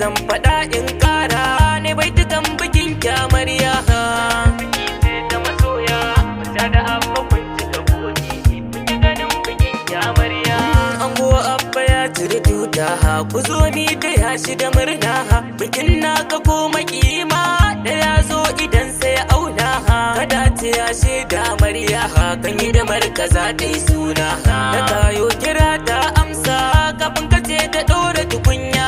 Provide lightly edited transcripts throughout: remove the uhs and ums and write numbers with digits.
zan faɗa in ƙara ne baitukan bikin kyamarya da masoya ta da abba kun cika buri kuke ganin bikin kyamarya ango abba ya cire tuta ku zo ni da ya shi da murna bikin naka ko makima da ya zo idan sai auna kada ta ya shi da amarya kan yi da markaza ta yi suna da kayo kira ta amsa kafin ka ce ta ɗora tukunya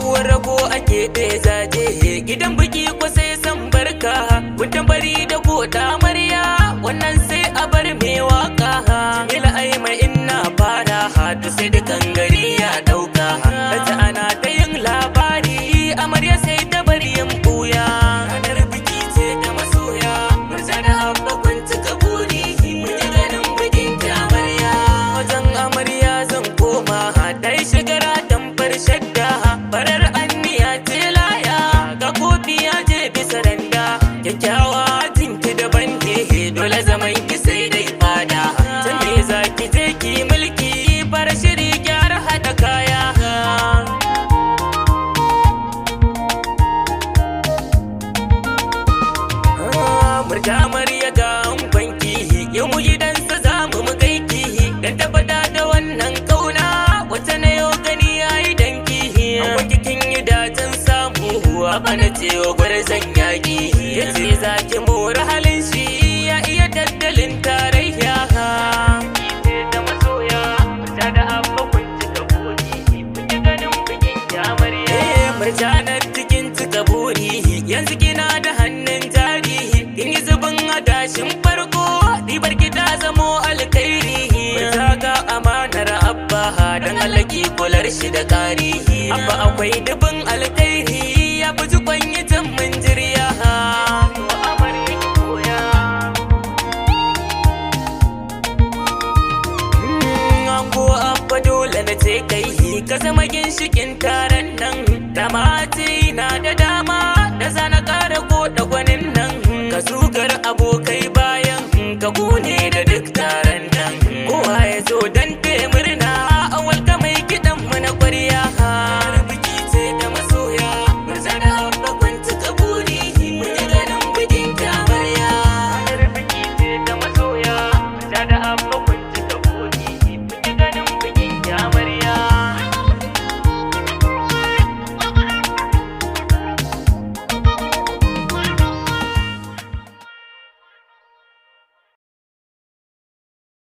uwar rago ake ɗaya zaje gidan biki ko sai san barka wutan bari da ko amarya wannan sai a bar me waka jamila ai mai inna fara hatu sai da gari ya dauka ta ana ta yin labari amarya sai ta bari yin buya ranar biki ce da masoya murja da abba kun cika buri mun ganin bikin ta amarya wajen amarya zan koma dai shigara tamfar shadda farar anniya ce laya ga kofi ya je bisa randa kyakkyawa jinki daban ke dole zaman ki sai dai fada can ne za ki je ki mulki fara shiri gyara hada kaya murja amarya ga amfanki yau mu gidansa za mu gaiki dan tabbata da wannan kauna wata na yau gani yayi danki an kikin gidajen samu bana cewa gwarzon yaƙi yace za ki mora halin shi ya iya tattalin tarayya da masoya ta da abba kun cika buri kuke ganin bikin kyamarya murjanar cikin cika buri yanzu kina da hannun jari kin yi zubin adashin farko ribar ki ta zamo alkhairi murja ga amanar abba dan alaki kular shi da kari abba akwai dubin alkhairi ya fi jikon yi mun jirya ango abba dole na ce kai ka zama ginshikin taron nan da mati na da dama da zana kara ko da gwanin